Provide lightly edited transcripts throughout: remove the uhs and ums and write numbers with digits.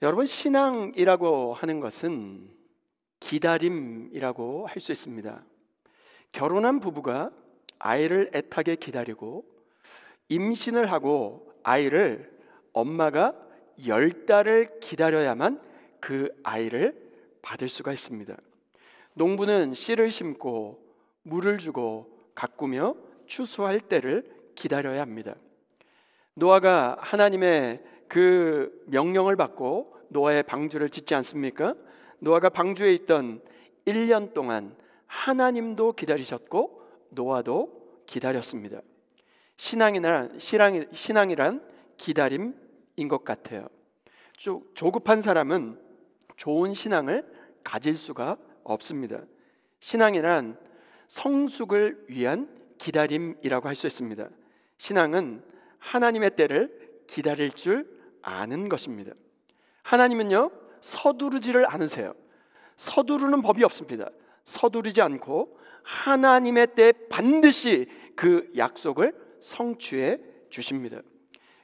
여러분, 신앙이라고 하는 것은 기다림이라고 할 수 있습니다. 결혼한 부부가 아이를 애타게 기다리고 임신을 하고 아이를 엄마가 10달을 기다려야만 그 아이를 받을 수가 있습니다. 농부는 씨를 심고 물을 주고 가꾸며 추수할 때를 기다려야 합니다. 노아가 하나님의 그 명령을 받고 노아의 방주를 짓지 않습니까? 노아가 방주에 있던 1년 동안 하나님도 기다리셨고 노아도 기다렸습니다. 신앙이란 기다림인 것 같아요. 조급한 사람은 좋은 신앙을 가질 수가 없습니다. 신앙이란 성숙을 위한 기다림이라고 할 수 있습니다. 신앙은 하나님의 때를 기다릴 줄 아는 것입니다. 하나님은요, 서두르지를 않으세요. 서두르는 법이 없습니다. 서두르지 않고 하나님의 때에 반드시 그 약속을 성취해 주십니다.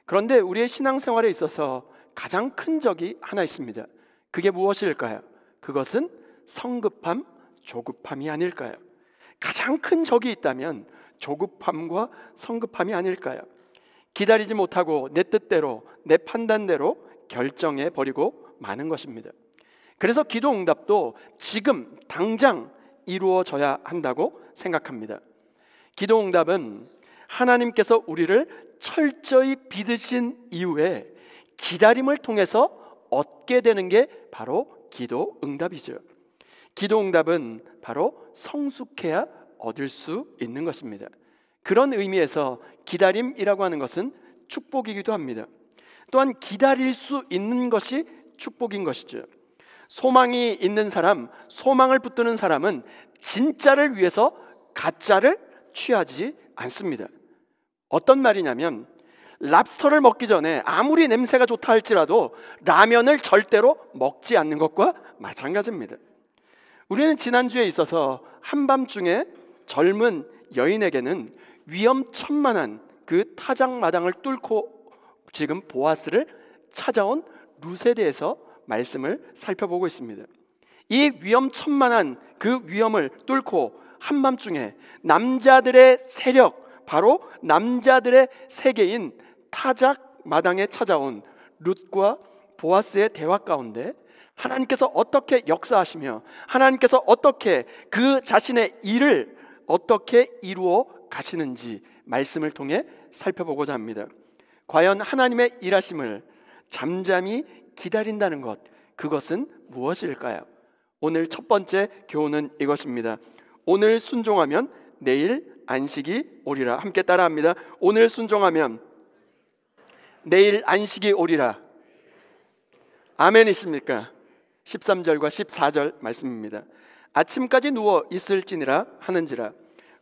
그런데 우리의 신앙생활에 있어서 가장 큰 적이 하나 있습니다. 그게 무엇일까요? 그것은 성급함, 조급함이 아닐까요? 가장 큰 적이 있다면 조급함과 성급함이 아닐까요? 기다리지 못하고 내 뜻대로, 내 판단대로 결정해 버리고 마는 것입니다. 그래서 기도 응답도 지금 당장 이루어져야 한다고 생각합니다. 기도 응답은 하나님께서 우리를 철저히 믿으신 이후에 기다림을 통해서 얻게 되는 게 바로 기도 응답이죠. 기도 응답은 바로 성숙해야 얻을 수 있는 것입니다. 그런 의미에서 기다림이라고 하는 것은 축복이기도 합니다. 또한 기다릴 수 있는 것이 축복인 것이죠. 소망이 있는 사람, 소망을 붙드는 사람은 진짜를 위해서 가짜를 취하지 않습니다. 어떤 말이냐면 랍스터를 먹기 전에 아무리 냄새가 좋다 할지라도 라면을 절대로 먹지 않는 것과 마찬가지입니다. 우리는 지난주에 있어서 한밤중에 젊은 여인에게는 위험천만한 그 타작마당을 뚫고 지금 보아스를 찾아온 룻에 대해서 말씀을 살펴보고 있습니다. 이 위험천만한 그 위험을 뚫고 한밤중에 남자들의 세력, 바로 남자들의 세계인 타작마당에 찾아온 룻과 보아스의 대화 가운데 하나님께서 어떻게 역사하시며 하나님께서 어떻게 그 자신의 일을 어떻게 이루어 가시는지 말씀을 통해 살펴보고자 합니다. 과연 하나님의 일하심을 잠잠히 기다린다는 것, 그것은 무엇일까요? 오늘 첫 번째 교훈은 이것입니다. 오늘 순종하면 내일 안식이 오리라. 함께 따라합니다. 오늘 순종하면 내일 안식이 오리라. 아멘 있습니까? 13절과 14절 말씀입니다. 아침까지 누워 있을지니라 하는지라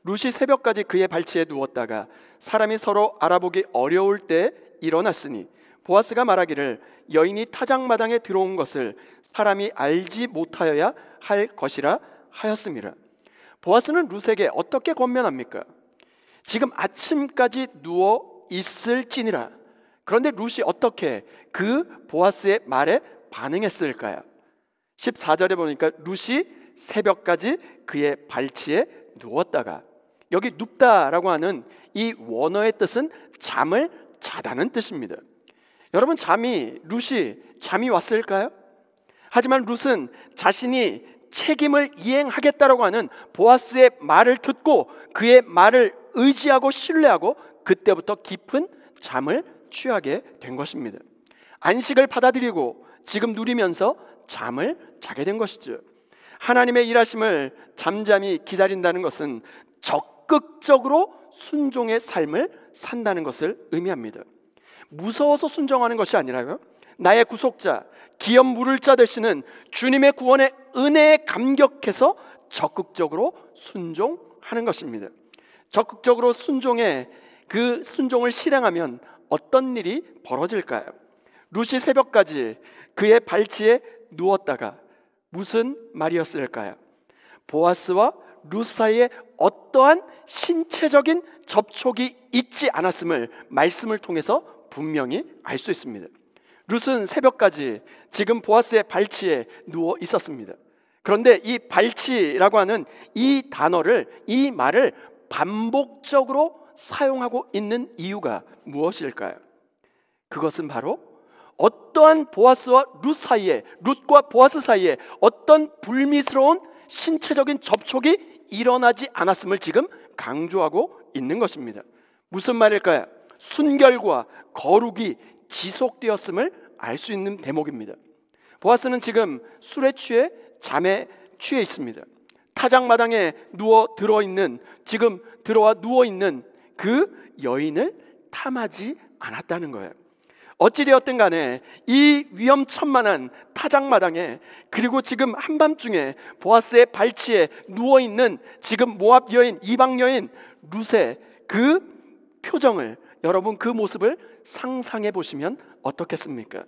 룻이 새벽까지 그의 발치에 누웠다가 사람이 서로 알아보기 어려울 때 일어났으니 보아스가 말하기를 여인이 타작마당에 들어온 것을 사람이 알지 못하여야 할 것이라 하였음이라. 보아스는 룻에게 어떻게 권면합니까? 지금 아침까지 누워 있을지니라. 그런데 룻이 어떻게 그 보아스의 말에 반응했을까요? 14절에 보니까 룻이 새벽까지 그의 발치에 누웠다가, 여기 눕다라고 하는 이 원어의 뜻은 잠을 자다는 뜻입니다. 여러분, 룻이 잠이 왔을까요? 하지만 룻은 자신이 책임을 이행하겠다라고 하는 보아스의 말을 듣고 그의 말을 의지하고 신뢰하고 그때부터 깊은 잠을 취하게 된 것입니다. 안식을 받아들이고 지금 누리면서 잠을 자게 된 것이죠. 하나님의 일하심을 잠잠히 기다린다는 것은 적극적으로 순종의 삶을 산다는 것을 의미합니다. 무서워서 순종하는 것이 아니라요, 나의 구속자, 기업 물을 자 되시는 주님의 구원의 은혜에 감격해서 적극적으로 순종하는 것입니다. 적극적으로 그 순종을 실행하면 어떤 일이 벌어질까요? 룻이 새벽까지 그의 발치에 누웠다가 무슨 말이었을까요? 보아스와 룻 사이에 어떠한 신체적인 접촉이 있지 않았음을 말씀을 통해서 분명히 알 수 있습니다. 룻은 새벽까지 지금 보아스의 발치에 누워 있었습니다. 그런데 이 발치라고 하는 이 단어를, 이 말을 반복적으로 사용하고 있는 이유가 무엇일까요? 그것은 바로 어떠한 보아스와 룻 사이에, 룻과 보아스 사이에 어떤 불미스러운 신체적인 접촉이 일어나지 않았음을 지금 강조하고 있는 것입니다. 무슨 말일까요? 순결과 거룩이 지속되었음을 알 수 있는 대목입니다. 보아스는 지금 술에 취해 잠에 취해 있습니다. 타작마당에 지금 들어와 누워있는 그 여인을 탐하지 않았다는 거예요. 어찌되었든 간에 이 위험천만한 타작마당에, 그리고 지금 한밤중에 보아스의 발치에 누워있는 지금 모압 여인, 이방 여인 룻의 그 표정을, 여러분 그 모습을 상상해 보시면 어떻겠습니까?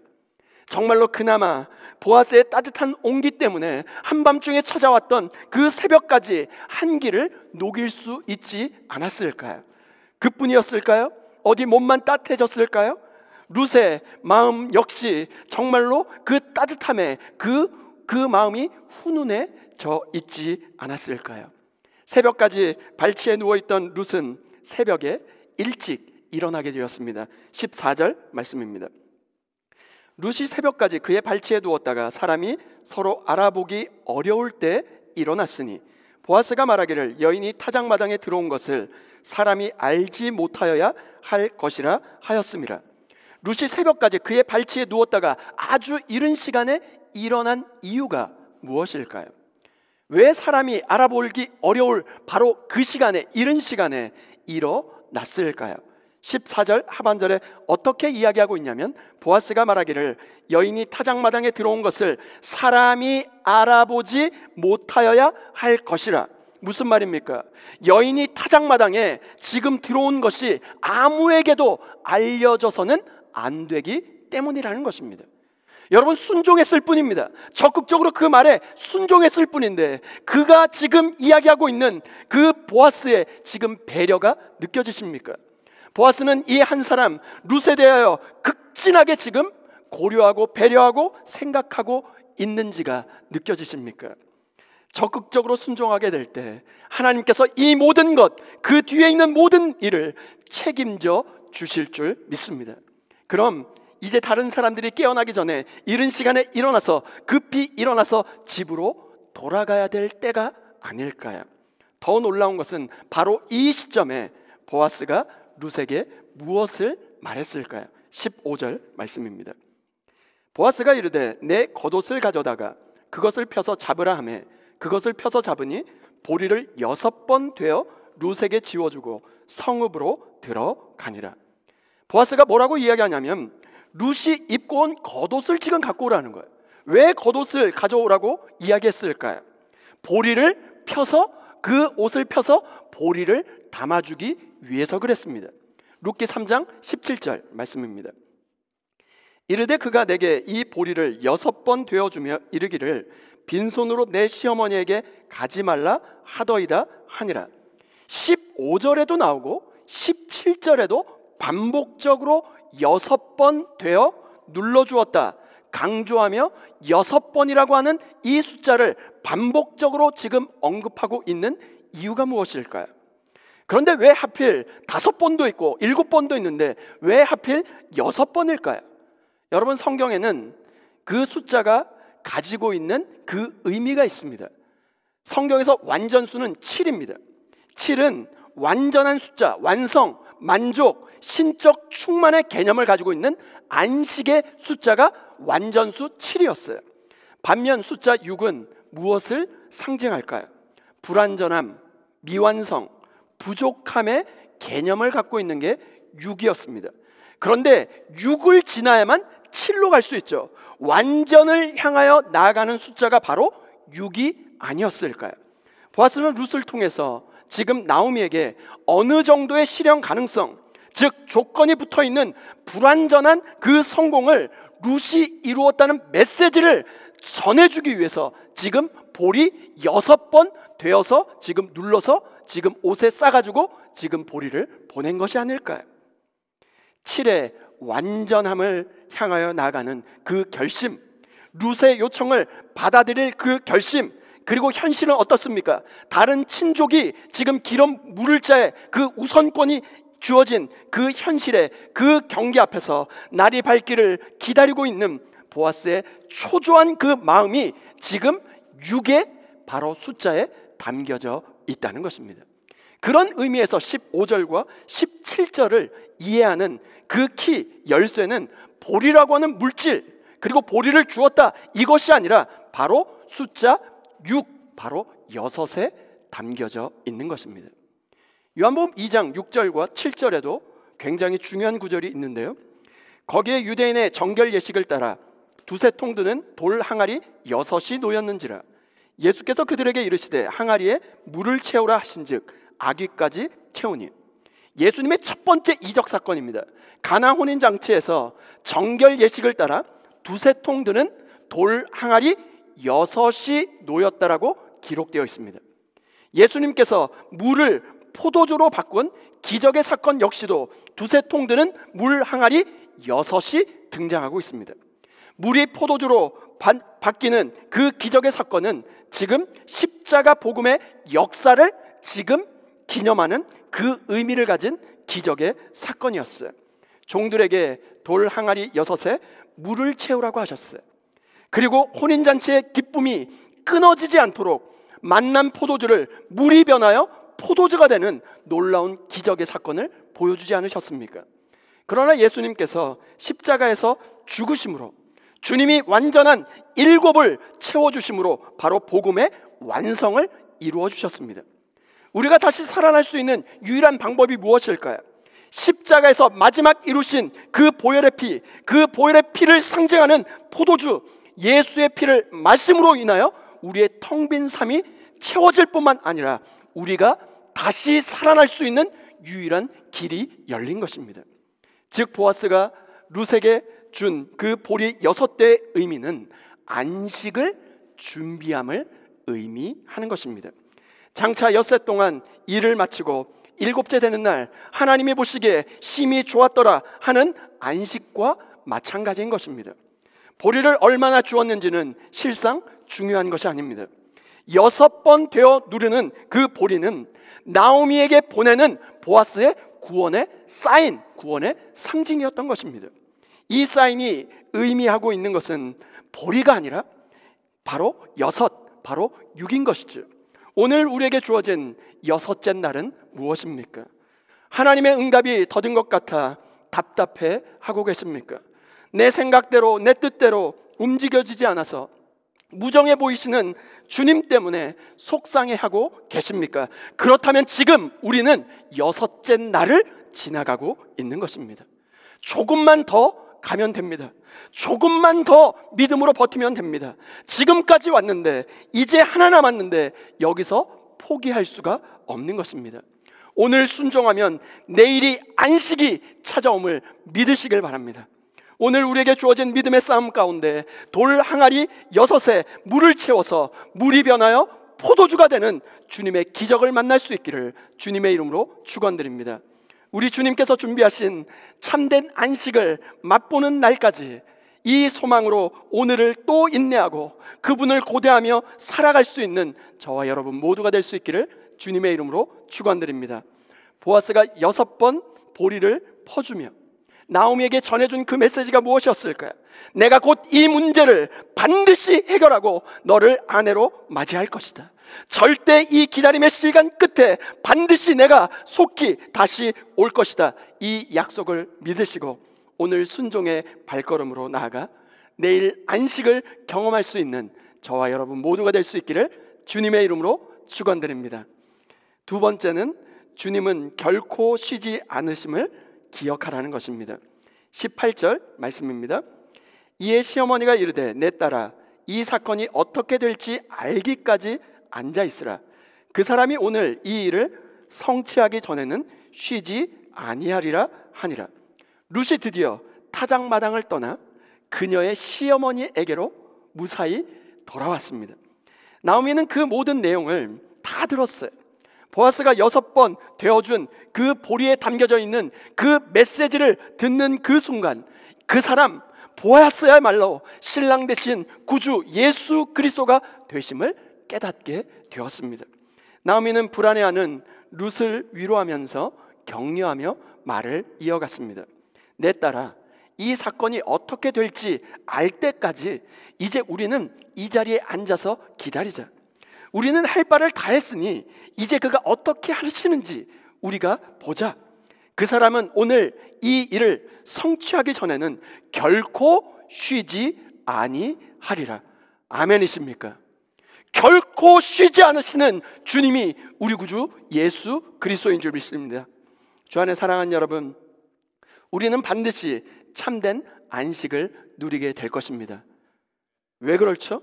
정말로 그나마 보아스의 따뜻한 온기 때문에 한밤중에 찾아왔던 그 새벽까지 한기를 녹일 수 있지 않았을까요? 그뿐이었을까요? 어디 몸만 따뜻해졌을까요? 룻의 마음 역시 정말로 그 따뜻함에 그 마음이 훈훈해져 있지 않았을까요? 새벽까지 발치에 누워있던 룻은 새벽에 일찍 일어나게 되었습니다. 14절 말씀입니다. 룻이 새벽까지 그의 발치에 누웠다가 사람이 서로 알아보기 어려울 때 일어났으니 보아스가 말하기를 여인이 타작마당에 들어온 것을 사람이 알지 못하여야 할 것이라 하였음이라. 룻이 새벽까지 그의 발치에 누웠다가 아주 이른 시간에 일어난 이유가 무엇일까요? 왜 사람이 알아보기 어려울 바로 그 시간에, 이른 시간에 일어났을까요? 14절 하반절에 어떻게 이야기하고 있냐면, 보아스가 말하기를 여인이 타작마당에 들어온 것을 사람이 알아보지 못하여야 할 것이라. 무슨 말입니까? 여인이 타작마당에 지금 들어온 것이 아무에게도 알려져서는 안 되기 때문이라는 것입니다. 여러분, 순종했을 뿐입니다. 적극적으로 그 말에 순종했을 뿐인데, 그가 지금 이야기하고 있는 그 보아스의 지금 배려가 느껴지십니까? 보아스는 이 한 사람 룻에 대하여 극진하게 지금 고려하고 배려하고 생각하고 있는지가 느껴지십니까? 적극적으로 순종하게 될 때 하나님께서 이 모든 것, 그 뒤에 있는 모든 일을 책임져 주실 줄 믿습니다. 그럼 이제 다른 사람들이 깨어나기 전에 이른 시간에 급히 일어나서 집으로 돌아가야 될 때가 아닐까요? 더 놀라운 것은 바로 이 시점에 보아스가 룻에게 무엇을 말했을까요? 15절 말씀입니다. 보아스가 이르되 내 겉옷을 가져다가 그것을 펴서 잡으라 하매 그것을 펴서 잡으니 보리를 6번 되어 룻에게 지워주고 성읍으로 들어가니라. 보아스가 뭐라고 이야기하냐면, 룻이 입고 온 겉옷을 지금 갖고 오라는 거예요. 왜 겉옷을 가져오라고 이야기했을까요? 보리를 펴서, 그 옷을 펴서 보리를 담아주기 위해서 그랬습니다. 룻기 3장 17절 말씀입니다. 이르되 그가 내게 이 보리를 6번 되어주며 이르기를 빈손으로 내 시어머니에게 가지 말라 하더이다 하니라. 15절에도 나오고 17절에도 반복적으로 6번 되어 눌러주었다 강조하며 6번이라고 하는 이 숫자를 반복적으로 지금 언급하고 있는 이유가 무엇일까요? 그런데 왜 하필 5번도 있고 7번도 있는데 왜 하필 6번일까요? 여러분, 성경에는 그 숫자가 가지고 있는 그 의미가 있습니다. 성경에서 완전수는 7입니다. 7은 완전한 숫자, 완성, 만족, 신적 충만의 개념을 가지고 있는 안식의 숫자가 완전수 7이었어요. 반면 숫자 6은 무엇을 상징할까요? 불완전함, 미완성, 부족함의 개념을 갖고 있는 게 6이었습니다. 그런데 6을 지나야만 7로 갈 수 있죠. 완전을 향하여 나아가는 숫자가 바로 6이 아니었을까요? 보아스는 룻을 통해서 지금 나오미에게 어느 정도의 실현 가능성, 즉 조건이 붙어있는 불완전한 그 성공을 룻이 이루었다는 메시지를 전해주기 위해서 지금 볼이 6번 되어서 지금 눌러서 지금 옷에 싸가지고 지금 보리를 보낸 것이 아닐까요? 7의 완전함을 향하여 나아가는 그 결심, 룻의 요청을 받아들일 그 결심, 그리고 현실은 어떻습니까? 다른 친족이 지금 기름 물을 자의 그 우선권이 주어진 그 현실에, 그 경계 앞에서 날이 밝기를 기다리고 있는 보아스의 초조한 그 마음이 지금 6의 바로 숫자에 담겨져 있다는 것입니다. 그런 의미에서 15절과 17절을 이해하는 그 키, 열쇠는 보리라고 하는 물질, 그리고 보리를 주었다, 이것이 아니라 바로 숫자 6, 바로 6에 담겨져 있는 것입니다. 요한복음 2장 6절과 7절에도 굉장히 중요한 구절이 있는데요, 거기에 유대인의 정결 예식을 따라 두세 통 드는 돌 항아리 6이 놓였는지라 예수께서 그들에게 이르시되 항아리에 물을 채우라 하신즉 아귀까지 채우니. 예수님의 첫 번째 이적 사건입니다. 가나 혼인 장치에서 정결 예식을 따라 두세 통 드는 돌 항아리 6이 놓였다라고 기록되어 있습니다. 예수님께서 물을 포도주로 바꾼 기적의 사건 역시도 두세 통 드는 물 항아리 6이 등장하고 있습니다. 물이 포도주로 바뀌는 그 기적의 사건은 지금 십자가 복음의 역사를 지금 기념하는 그 의미를 가진 기적의 사건이었어요. 종들에게 돌 항아리 6에 물을 채우라고 하셨어요. 그리고 혼인잔치의 기쁨이 끊어지지 않도록 만난 포도주를 물이 변하여 포도주가 되는 놀라운 기적의 사건을 보여주지 않으셨습니까? 그러나 예수님께서 십자가에서 죽으심으로, 주님이 완전한 7을 채워주심으로 바로 복음의 완성을 이루어 주셨습니다. 우리가 다시 살아날 수 있는 유일한 방법이 무엇일까요? 십자가에서 마지막 이루신 그 보혈의 피, 그 보혈의 피를 상징하는 포도주 예수의 피를 마심으로 인하여 우리의 텅 빈 삶이 채워질 뿐만 아니라 우리가 다시 살아날 수 있는 유일한 길이 열린 것입니다. 즉 보아스가 룻에게 준 그 보리 6대의 의미는 안식을 준비함을 의미하는 것입니다. 장차 엿새 동안 일을 마치고 7째 되는 날 하나님이 보시기에 심히 좋았더라 하는 안식과 마찬가지인 것입니다. 보리를 얼마나 주었는지는 실상 중요한 것이 아닙니다. 6번 되어 누르는 그 보리는 나오미에게 보내는 보아스의 구원의 사인, 구원의 상징이었던 것입니다. 이 사인이 의미하고 있는 것은 보리가 아니라 바로 6, 바로 6인 것이죠. 오늘 우리에게 주어진 6째 날은 무엇입니까? 하나님의 응답이 더딘 것 같아 답답해 하고 계십니까? 내 생각대로, 내 뜻대로 움직여지지 않아서 무정해 보이시는 주님 때문에 속상해하고 계십니까? 그렇다면 지금 우리는 6째 날을 지나가고 있는 것입니다. 조금만 더 가면 됩니다. 조금만 더 믿음으로 버티면 됩니다. 지금까지 왔는데, 이제 하나 남았는데 여기서 포기할 수가 없는 것입니다. 오늘 순종하면 내일이 안식이 찾아옴을 믿으시길 바랍니다. 오늘 우리에게 주어진 믿음의 싸움 가운데 돌 항아리 6에 물을 채워서 물이 변하여 포도주가 되는 주님의 기적을 만날 수 있기를 주님의 이름으로 축원드립니다. 우리 주님께서 준비하신 참된 안식을 맛보는 날까지 이 소망으로 오늘을 또 인내하고 그분을 고대하며 살아갈 수 있는 저와 여러분 모두가 될 수 있기를 주님의 이름으로 축원드립니다. 보아스가 6번 보리를 퍼주며 나오미에게 전해준 그 메시지가 무엇이었을까요? 내가 곧 이 문제를 반드시 해결하고 너를 아내로 맞이할 것이다. 절대 이 기다림의 시간 끝에 반드시 내가 속히 다시 올 것이다. 이 약속을 믿으시고 오늘 순종의 발걸음으로 나아가 내일 안식을 경험할 수 있는 저와 여러분 모두가 될 수 있기를 주님의 이름으로 축원드립니다. 두 번째는 주님은 결코 쉬지 않으심을 기억하라는 것입니다. 18절 말씀입니다. 이에 시어머니가 이르되 내 딸아 이 사건이 어떻게 될지 알기까지 앉아 있으라. 그 사람이 오늘 이 일을 성취하기 전에는 쉬지 아니하리라 하니라. 룻이 드디어 타작마당을 떠나 그녀의 시어머니에게로 무사히 돌아왔습니다. 나오미는 그 모든 내용을 다 들었어요. 보아스가 6번 되어준 그 보리에 담겨져 있는 그 메시지를 듣는 그 순간 그 사람 보아스야말로 신랑 대신 구주 예수 그리스도가 되심을 깨닫게 되었습니다. 나오미는 불안해하는 룻을 위로하면서 격려하며 말을 이어갔습니다. 내 딸아, 이 사건이 어떻게 될지 알 때까지 이제 우리는 이 자리에 앉아서 기다리자. 우리는 할 바를 다 했으니 이제 그가 어떻게 하시는지 우리가 보자. 그 사람은 오늘 이 일을 성취하기 전에는 결코 쉬지 아니하리라. 아멘이십니까? 결코 쉬지 않으시는 주님이 우리 구주 예수 그리스도인 줄 믿습니다. 주 안에 사랑하는 여러분, 우리는 반드시 참된 안식을 누리게 될 것입니다. 왜 그렇죠?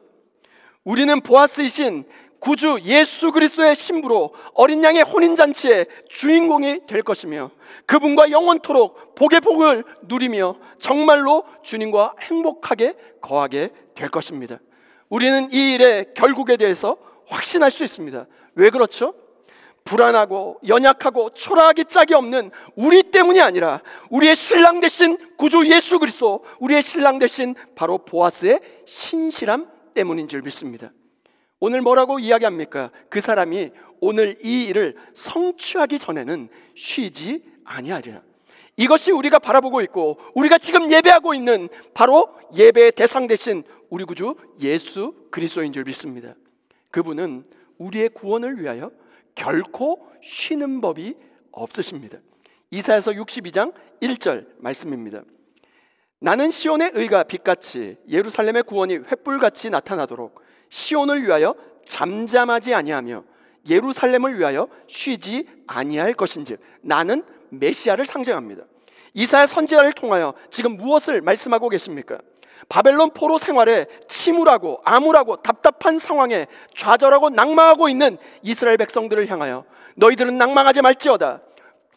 우리는 보아스이신 구주 예수 그리스도의 신부로 어린 양의 혼인잔치의 주인공이 될 것이며 그분과 영원토록 복의 복을 누리며 정말로 주님과 행복하게 거하게 될 것입니다. 우리는 이 일의 결국에 대해서 확신할 수 있습니다. 왜 그렇죠? 불안하고 연약하고 초라하기 짝이 없는 우리 때문이 아니라 우리의 신랑 되신 구주 예수 그리스도, 우리의 신랑 되신 바로 보아스의 신실함 때문인 줄 믿습니다. 오늘 뭐라고 이야기합니까? 그 사람이 오늘 이 일을 성취하기 전에는 쉬지 아니하리라. 이것이 우리가 바라보고 있고 우리가 지금 예배하고 있는 바로 예배의 대상 되신 우리 구주 예수 그리스도인 줄 믿습니다. 그분은 우리의 구원을 위하여 결코 쉬는 법이 없으십니다. 이사야서 62장 1절 말씀입니다. 나는 시온의 의가 빛같이 예루살렘의 구원이 횃불같이 나타나도록 시온을 위하여 잠잠하지 아니하며 예루살렘을 위하여 쉬지 아니할 것인즉, 나는 메시아를 상징합니다. 이사야 선지자를 통하여 지금 무엇을 말씀하고 계십니까? 바벨론 포로 생활에 침울하고 암울하고 답답한 상황에 좌절하고 낭망하고 있는 이스라엘 백성들을 향하여 너희들은 낭망하지 말지어다.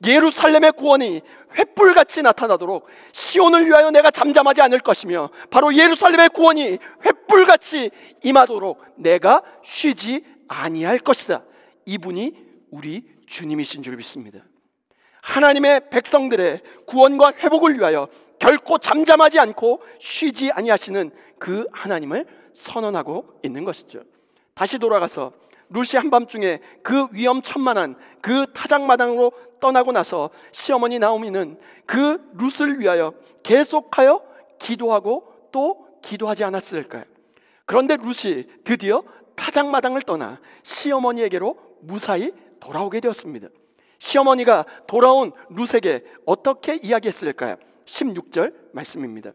예루살렘의 구원이 횃불같이 나타나도록 시온을 위하여 내가 잠잠하지 않을 것이며 바로 예루살렘의 구원이 횃불같이 임하도록 내가 쉬지 아니할 것이다. 이분이 우리 주님이신 줄 믿습니다. 하나님의 백성들의 구원과 회복을 위하여 결코 잠잠하지 않고 쉬지 아니하시는 그 하나님을 선언하고 있는 것이죠. 다시 돌아가서 룻이 한밤중에 그 위험천만한 그 타작마당으로 떠나고 나서 시어머니 나오미는 그 룻을 위하여 계속하여 기도하고 또 기도하지 않았을까요? 그런데 룻이 드디어 타작마당을 떠나 시어머니에게로 무사히 돌아오게 되었습니다. 시어머니가 돌아온 룻에게 어떻게 이야기했을까요? 16절 말씀입니다.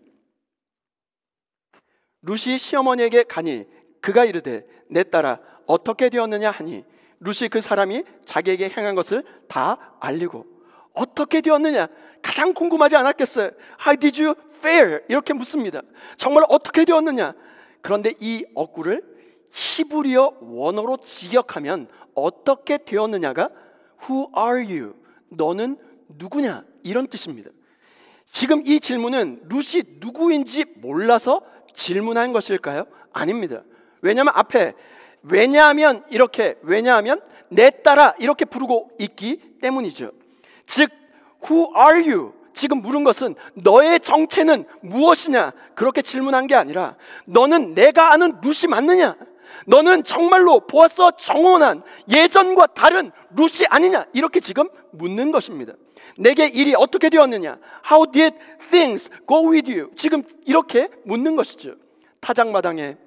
룻이 시어머니에게 가니 그가 이르되 내 딸아 어떻게 되었느냐 하니 룻이 그 사람이 자기에게 행한 것을 다 알리고 어떻게 되었느냐 가장 궁금하지 않았겠어요? How did you fare? 이렇게 묻습니다. 정말 어떻게 되었느냐? 그런데 이 어구를 히브리어 원어로 직역하면 어떻게 되었느냐가 Who are you? 너는 누구냐? 이런 뜻입니다. 지금 이 질문은 룻이 누구인지 몰라서 질문한 것일까요? 아닙니다. 왜냐하면 앞에 왜냐하면 내 딸아 이렇게 부르고 있기 때문이죠. 즉 Who are you? 지금 물은 것은 너의 정체는 무엇이냐? 그렇게 질문한 게 아니라 너는 내가 아는 룻이 맞느냐? 너는 정말로 보아스와 정혼한 예전과 다른 룻이 아니냐? 이렇게 지금 묻는 것입니다. 내게 일이 어떻게 되었느냐? How did things go with you? 지금 이렇게 묻는 것이죠. 타작마당에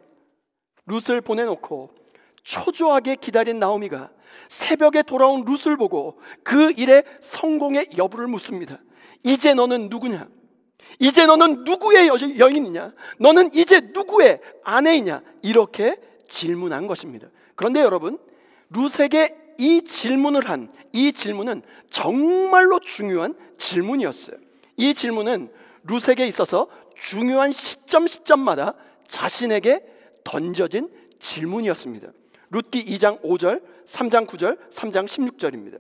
룻을 보내놓고 초조하게 기다린 나오미가 새벽에 돌아온 룻을 보고 그 일의 성공의 여부를 묻습니다. 이제 너는 누구냐? 이제 너는 누구의 여인이냐? 너는 이제 누구의 아내이냐? 이렇게 질문한 것입니다. 그런데 여러분, 룻에게 이 질문은 정말로 중요한 질문이었어요. 이 질문은 룻에게 있어서 중요한 시점마다 자신에게 던져진 질문이었습니다. 룻기 2장 5절, 3장 9절, 3장 16절입니다.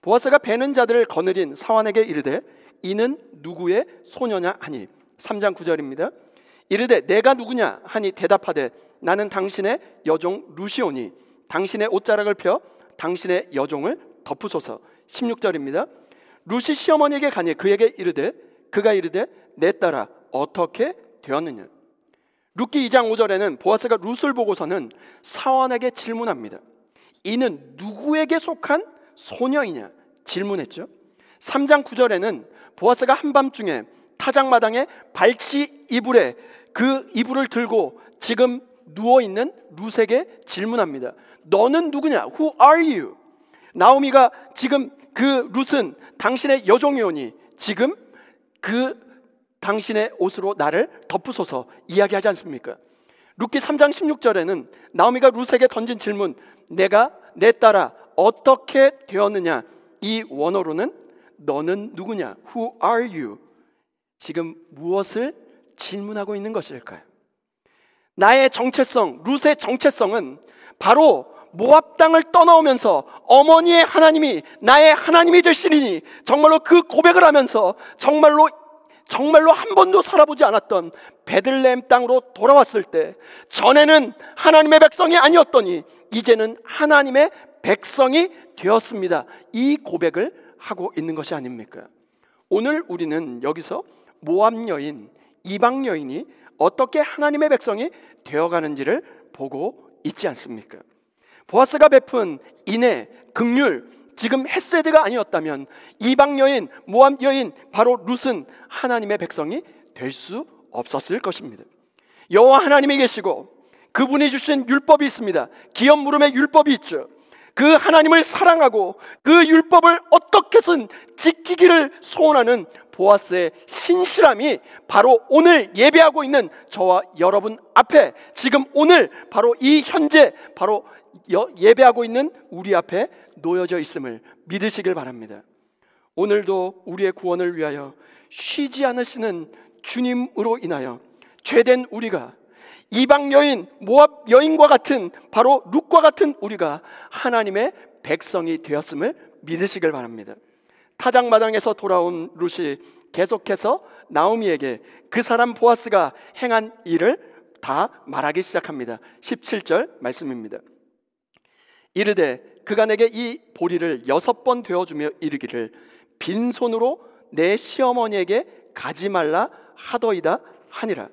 보아스가 베는 자들을 거느린 사환에게 이르되 이는 누구의 소녀냐 하니 3장 9절입니다. 이르되 내가 누구냐 하니 대답하되 나는 당신의 여종 룻이오니 당신의 옷자락을 펴 당신의 여종을 덮으소서. 16절입니다. 룻이 시어머니에게 가니 그가 이르되 내 딸아 어떻게 되었느냐. 룻기 2장 5절에는 보아스가 룻을 보고서는 사환에게 질문합니다. 이는 누구에게 속한 소녀이냐 질문했죠. 3장 9절에는 보아스가 한밤중에 타작마당에 발치 이불에 그 이불을 들고 지금 누워있는 룻에게 질문합니다. 너는 누구냐? Who are you? 나오미가 지금 그 룻은 당신의 여종이오니 지금 그 당신의 옷으로 나를 덮으소서 이야기하지 않습니까? 룻기 3장 16절에는 나오미가 룻에게 던진 질문, 내가 내 딸아 어떻게 되었느냐, 이 원어로는 너는 누구냐, Who are you? 지금 무엇을 질문하고 있는 것일까요? 나의 정체성, 룻의 정체성은 바로 모압 땅을 떠나오면서 어머니의 하나님이 나의 하나님이 되시리니 정말로 그 고백을 하면서 정말로 한 번도 살아보지 않았던 베들레헴 땅으로 돌아왔을 때 전에는 하나님의 백성이 아니었더니 이제는 하나님의 백성이 되었습니다. 이 고백을 하고 있는 것이 아닙니까? 오늘 우리는 여기서 모압 여인, 이방 여인이 어떻게 하나님의 백성이 되어가는지를 보고 있지 않습니까? 보아스가 베푼 인애, 긍휼, 지금 헤세드가 아니었다면 이방 여인, 모압 여인 바로 룻은 하나님의 백성이 될 수 없었을 것입니다. 여호와 하나님이 계시고 그분이 주신 율법이 있습니다. 기업 물음의 율법이 있죠. 그 하나님을 사랑하고 그 율법을 어떻게든 지키기를 소원하는 보아스의 신실함이 바로 오늘 예배하고 있는 저와 여러분 앞에, 지금 오늘 바로 이 현재 바로 예배하고 있는 우리 앞에 놓여져 있음을 믿으시길 바랍니다. 오늘도 우리의 구원을 위하여 쉬지 않으시는 주님으로 인하여 죄된 우리가, 이방 여인, 모압 여인과 같은 바로 룻과 같은 우리가 하나님의 백성이 되었음을 믿으시길 바랍니다. 타작마당에서 돌아온 룻이 계속해서 나오미에게 그 사람 보아스가 행한 일을 다 말하기 시작합니다. 17절 말씀입니다. 이르되 그가 내게 이 보리를 6번 되어주며 이르기를 빈손으로 내 시어머니에게 가지 말라 하더이다 하니라.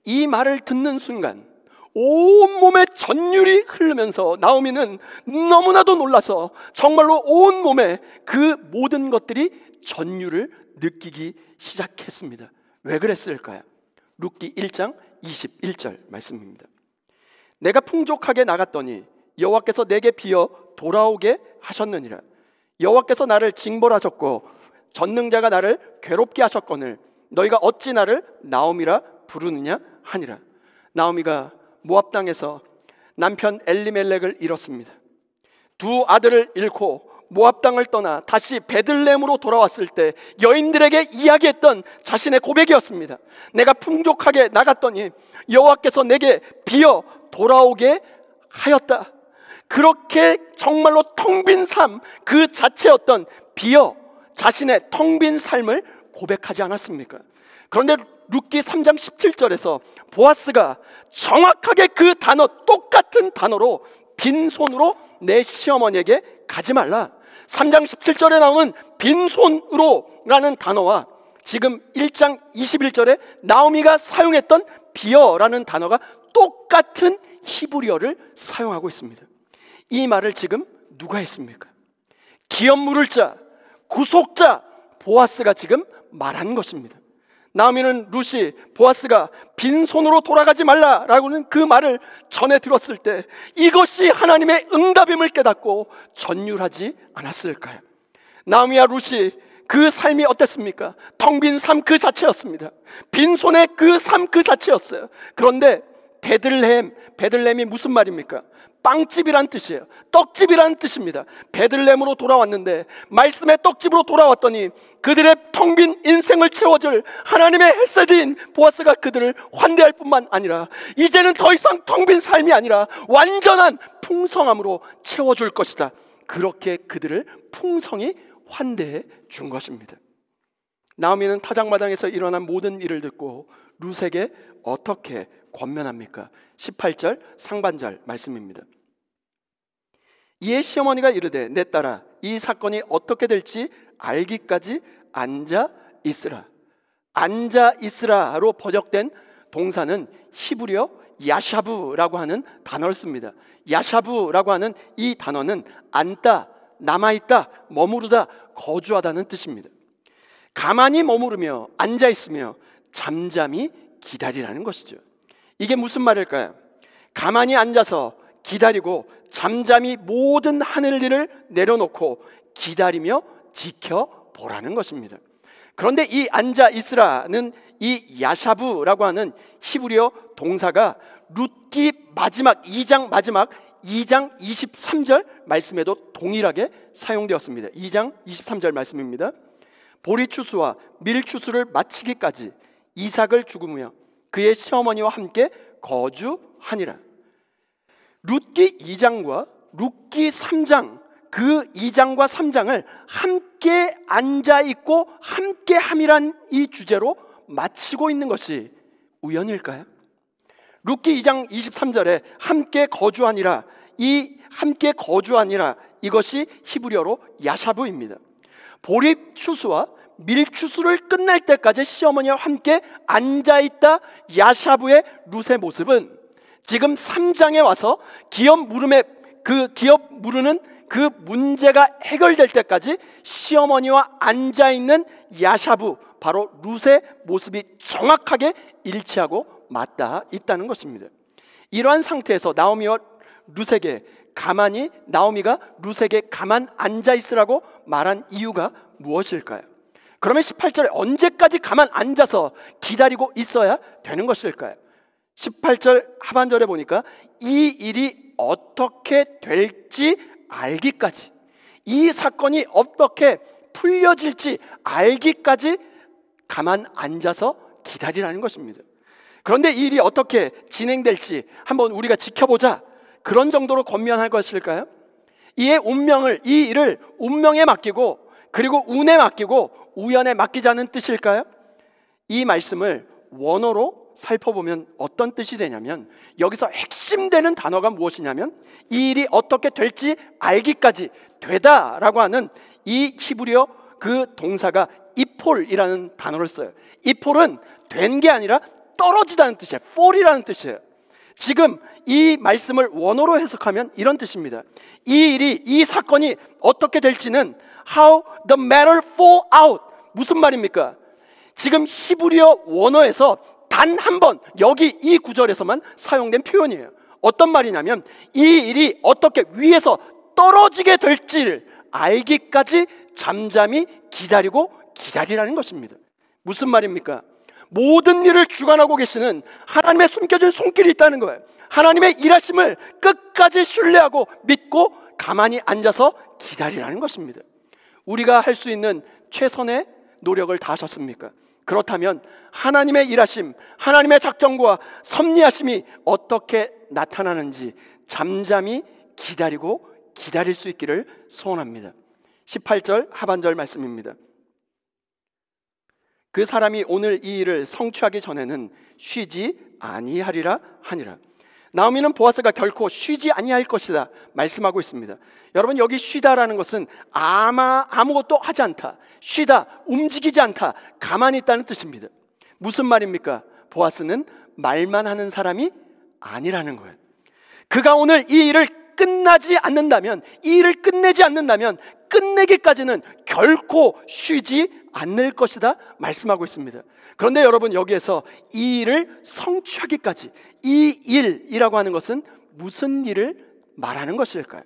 이 말을 듣는 순간 온몸에 전율이 흐르면서 나오미는 너무나도 놀라서 정말로 온몸에 그 모든 것들이 전율을 느끼기 시작했습니다. 왜 그랬을까요? 룻기 1장 21절 말씀입니다. 내가 풍족하게 나갔더니 여호와께서 내게 비어 돌아오게 하셨느니라. 여호와께서 나를 징벌하셨고 전능자가 나를 괴롭게 하셨거늘 너희가 어찌 나를 나오미라 부르느냐 하니라. 나오미가 모압 땅에서 남편 엘리멜렉을 잃었습니다. 두 아들을 잃고 모압 땅을 떠나 다시 베들레헴으로 돌아왔을 때 여인들에게 이야기했던 자신의 고백이었습니다. 내가 풍족하게 나갔더니 여호와께서 내게 비어 돌아오게 하였다. 그렇게 정말로 텅 빈 삶 그 자체였던 비어 자신의 텅 빈 삶을 고백하지 않았습니까? 그런데 룻기 3장 17절에서 보아스가 정확하게 그 단어, 똑같은 단어로 빈손으로 내 시어머니에게 가지 말라. 3장 17절에 나오는 빈손으로 라는 단어와 지금 1장 21절에 나오미가 사용했던 비어라는 단어가 똑같은 히브리어를 사용하고 있습니다. 이 말을 지금 누가 했습니까? 기업 물을 자, 구속자 보아스가 지금 말한 것입니다. 나오미는 룻이 보아스가 빈손으로 돌아가지 말라라고는 그 말을 전해 들었을 때 이것이 하나님의 응답임을 깨닫고 전율하지 않았을까요? 나오미와 룻이 그 삶이 어땠습니까? 텅 빈 삶 그 자체였습니다. 빈손의 그 삶 그 자체였어요. 그런데 베들레헴이 무슨 말입니까? 빵집이란 뜻이에요. 떡집이란 뜻입니다. 베들레헴으로 돌아왔는데 말씀의 떡집으로 돌아왔더니 그들의 텅 빈 인생을 채워줄 하나님의 헤세드인 보아스가 그들을 환대할 뿐만 아니라 이제는 더 이상 텅 빈 삶이 아니라 완전한 풍성함으로 채워줄 것이다. 그렇게 그들을 풍성히 환대해 준 것입니다. 나오미는 타작마당에서 일어난 모든 일을 듣고 룻에게 어떻게 권면합니까? 18절 상반절 말씀입니다. 이에 시어머니가 이르되 내 딸아 이 사건이 어떻게 될지 알기까지 앉아 있으라. 앉아 있으라로 번역된 동사는 히브리어 야샤브라고 하는 단어를 씁니다. 야샤브라고 하는 이 단어는 앉다, 남아있다, 머무르다, 거주하다는 뜻입니다. 가만히 머무르며 앉아있으며 잠잠히 기다리라는 것이죠. 이게 무슨 말일까요? 가만히 앉아서 기다리고 잠잠히 모든 하늘 일을 내려놓고 기다리며 지켜보라는 것입니다. 그런데 이 앉아 있으라는 이 야샤브라고 하는 히브리어 동사가 룻기 마지막 2장 23절 말씀에도 동일하게 사용되었습니다. 2장 23절 말씀입니다. 보리추수와 밀추수를 마치기까지 이삭을 죽으며 그의 시어머니와 함께 거주하니라. 룻기 2장과 룻기 3장, 그 2장과 3장을 함께 앉아있고 함께 함이란 이 주제로 마치고 있는 것이 우연일까요? 룻기 2장 23절에 함께 거주하니라, 이 함께 거주하니라 이것이 히브리어로 야샤브입니다. 보리추수와 밀추수를 끝날 때까지 시어머니와 함께 앉아있다 야샤브의 룻의 모습은 지금 3장에 와서 기업 물으는 그 문제가 해결될 때까지 시어머니와 앉아있는 야샤브, 바로 룻의 모습이 정확하게 일치하고 맞닿아 있다는 것입니다. 이러한 상태에서 나오미가 룻에게 가만 앉아있으라고 말한 이유가 무엇일까요? 그러면 18절에 언제까지 가만 앉아서 기다리고 있어야 되는 것일까요? 18절 하반절에 보니까 이 일이 어떻게 될지 알기까지, 이 사건이 어떻게 풀려질지 알기까지 가만 앉아서 기다리라는 것입니다. 그런데 이 일이 어떻게 진행될지 한번 우리가 지켜보자, 그런 정도로 권면할 것일까요? 이 일을 운명에 맡기고 그리고 운에 맡기고 우연에 맡기자는 뜻일까요? 이 말씀을 원어로 살펴보면 어떤 뜻이 되냐면, 여기서 핵심되는 단어가 무엇이냐면 이 일이 어떻게 될지 알기까지, 되다라고 하는 이 히브리어 그 동사가 이폴이라는 단어를 써요. 이폴은 된 게 아니라 떨어지다는 뜻이에요. fall이라는 뜻이에요. 지금 이 말씀을 원어로 해석하면 이런 뜻입니다. 이 사건이 어떻게 될지는 how the matter fall out. 무슨 말입니까? 지금 히브리어 원어에서 단 한 번, 여기 이 구절에서만 사용된 표현이에요. 어떤 말이냐면 이 일이 어떻게 위에서 떨어지게 될지를 알기까지 잠잠히 기다리라는 것입니다. 무슨 말입니까? 모든 일을 주관하고 계시는 하나님의 숨겨진 손길이 있다는 거예요. 하나님의 일하심을 끝까지 신뢰하고 믿고 가만히 앉아서 기다리라는 것입니다. 우리가 할 수 있는 최선의 노력을 다하셨습니까? 그렇다면 하나님의 일하심, 하나님의 작정과 섭리하심이 어떻게 나타나는지 잠잠히 기다릴 수 있기를 소원합니다. 18절 하반절 말씀입니다. 그 사람이 오늘 이 일을 성취하기 전에는 쉬지 아니하리라 하니라. 나오미는 보아스가 결코 쉬지 아니할 것이다 말씀하고 있습니다. 여러분, 여기 쉬다라는 것은 아무것도 하지 않다, 쉬다, 움직이지 않다, 가만히 있다는 뜻입니다. 무슨 말입니까? 보아스는 말만 하는 사람이 아니라는 거예요. 그가 오늘 이 일을 끝내지 않는다면 끝내기까지는 결코 쉬지 않을 것이다 말씀하고 있습니다. 그런데 여러분, 여기에서 이 일을 성취하기까지, 이 일이라고 하는 것은 무슨 일을 말하는 것일까요?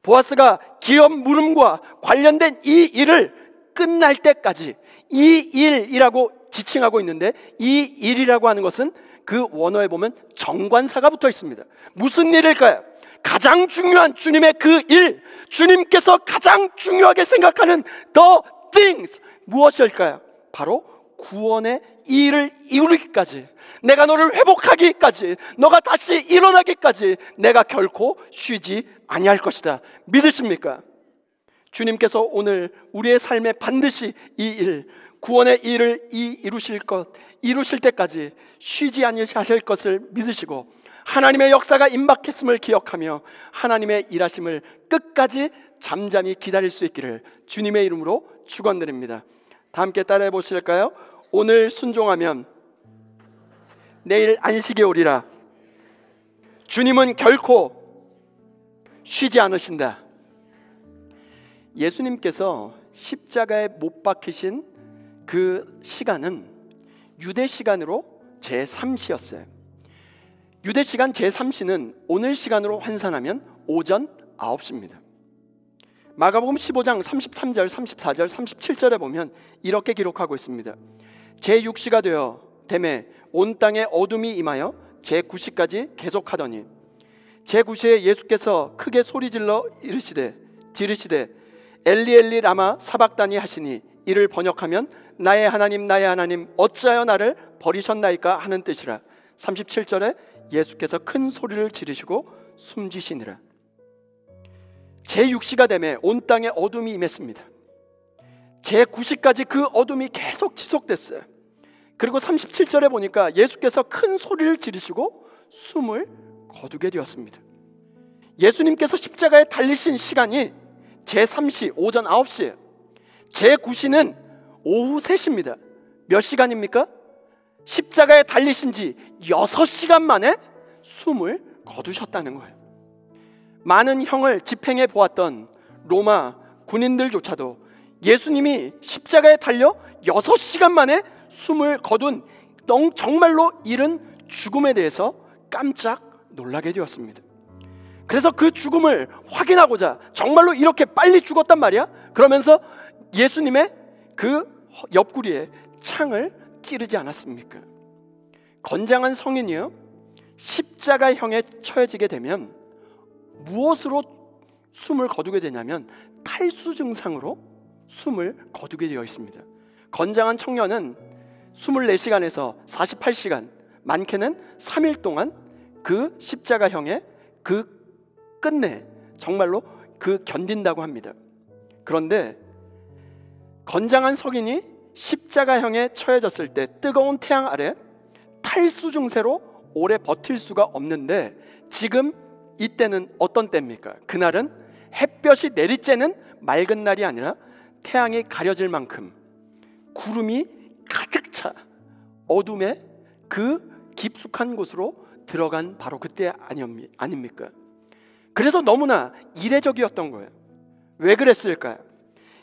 보아스가 기업 물음과 관련된 이 일을 끝날 때까지 이 일이라고 지칭하고 있는데, 이 일이라고 하는 것은 그 원어에 보면 정관사가 붙어 있습니다. 무슨 일일까요? 가장 중요한 주님의 그 일, 주님께서 가장 중요하게 생각하는 the things, 무엇일까요? 바로 구원의 이 일을 이루기까지, 내가 너를 회복하기까지, 너가 다시 일어나기까지 내가 결코 쉬지 아니할 것이다. 믿으십니까? 주님께서 오늘 우리의 삶에 반드시 이 일, 구원의 일을 이루실 때까지 쉬지 아니하실 것을 믿으시고, 하나님의 역사가 임박했음을 기억하며 하나님의 일하심을 끝까지 잠잠히 기다릴 수 있기를 주님의 이름으로 축원드립니다. 다 함께 따라해 보실까요? 오늘 순종하면 내일 안식에 오리라. 주님은 결코 쉬지 않으신다. 예수님께서 십자가에 못 박히신 그 시간은 유대 시간으로 제3시였어요. 유대 시간 제3시는 오늘 시간으로 환산하면 오전 9시입니다. 마가복음 15장 33절, 34절, 37절에 보면 이렇게 기록하고 있습니다. 제6시가 되어 됨에 온 땅에 어둠이 임하여 제9시까지 계속하더니 제9시에 예수께서 크게 소리질러 지르시되 엘리 엘리 라마 사박다니 하시니 이를 번역하면 나의 하나님 나의 하나님 어찌하여 나를 버리셨나이까 하는 뜻이라. 37절에 예수께서 큰 소리를 지르시고 숨지시니라. 제6시가 되매 온 땅에 어둠이 임했습니다. 제9시까지 그 어둠이 계속 지속됐어요. 그리고 37절에 보니까 예수께서 큰 소리를 지르시고 숨을 거두게 되었습니다. 예수님께서 십자가에 달리신 시간이 제3시 오전 9시예요. 제9시는 오후 3시입니다. 몇 시간입니까? 십자가에 달리신 지 6시간 만에 숨을 거두셨다는 거예요. 많은 형을 집행해 보았던 로마 군인들조차도 예수님이 십자가에 달려 6시간 만에 숨을 거둔 정말로 이른 죽음에 대해서 깜짝 놀라게 되었습니다. 그래서 그 죽음을 확인하고자 정말로 이렇게 빨리 죽었단 말이야? 그러면서 예수님의 그 옆구리에 창을 찌르지 않았습니까? 건장한 성인이요, 십자가형에 처해지게 되면 무엇으로 숨을 거두게 되냐면 탈수 증상으로 숨을 거두게 되어 있습니다. 건장한 청년은 24시간에서 48시간, 많게는 3일 동안 그 십자가형에 그 끝내 정말로 그 견딘다고 합니다. 그런데 건장한 성인이 십자가형에 처해졌을 때 뜨거운 태양 아래 탈수 증세로 오래 버틸 수가 없는데, 지금 이때는 어떤 때입니까? 그날은 햇볕이 내리쬐는 맑은 날이 아니라 태양이 가려질 만큼 구름이 가득 차 어둠의 그 깊숙한 곳으로 들어간 바로 그때 아닙니까? 그래서 너무나 이례적이었던 거예요. 왜 그랬을까요?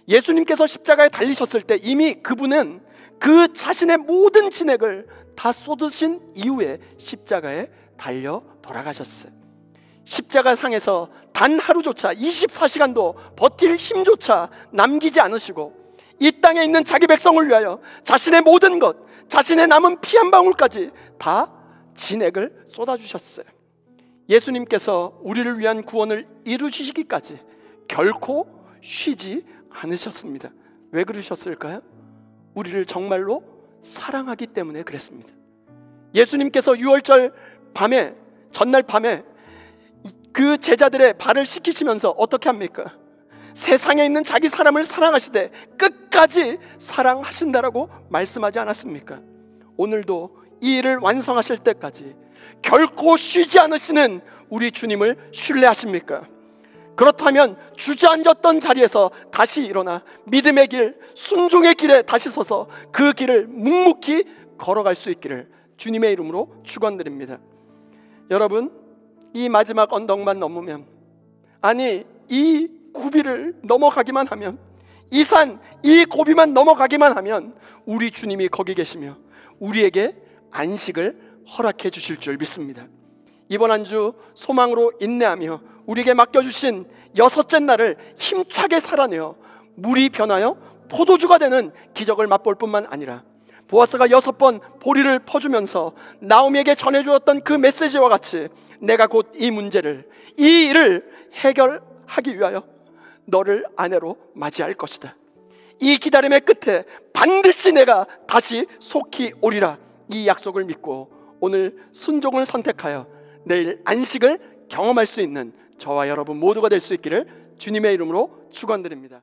예수님께서 십자가에 달리셨을 때 이미 그분은 그 자신의 모든 진액을 다 쏟으신 이후에 십자가에 달려 돌아가셨어요. 십자가상에서 단 하루조차 24시간도 버틸 힘조차 남기지 않으시고 이 땅에 있는 자기 백성을 위하여 자신의 모든 것, 자신의 남은 피 한 방울까지 다 진액을 쏟아주셨어요. 예수님께서 우리를 위한 구원을 이루시기까지 결코 쉬지 않으셨습니다. 왜 그러셨을까요? 우리를 정말로 사랑하기 때문에 그랬습니다. 예수님께서 유월절 밤에, 전날 밤에 그 제자들의 발을 씻기시면서 어떻게 합니까? 세상에 있는 자기 사람을 사랑하시되 끝까지 사랑하신다라고 말씀하지 않았습니까? 오늘도 이 일을 완성하실 때까지 결코 쉬지 않으시는 우리 주님을 신뢰하십니까? 그렇다면 주저앉았던 자리에서 다시 일어나 믿음의 길, 순종의 길에 다시 서서 그 길을 묵묵히 걸어갈 수 있기를 주님의 이름으로 축원드립니다. 여러분, 이 마지막 언덕만 넘으면, 아니 이 구비를 넘어가기만 하면, 이 산, 이 고비만 넘어가기만 하면 우리 주님이 거기 계시며 우리에게 안식을 허락해 주실 줄 믿습니다. 이번 한 주 소망으로 인내하며 우리에게 맡겨주신 6째 날을 힘차게 살아내어 물이 변하여 포도주가 되는 기적을 맛볼 뿐만 아니라 보아스가 6번 보리를 퍼주면서 나오미에게 전해주었던 그 메시지와 같이 내가 곧 이 문제를, 이 일을 해결하기 위하여 너를 아내로 맞이할 것이다. 이 기다림의 끝에 반드시 내가 다시 속히 오리라. 이 약속을 믿고 오늘 순종을 선택하여 내일 안식을 경험할 수 있는 저와 여러분 모두가 될 수 있기를 주님의 이름으로 축원드립니다.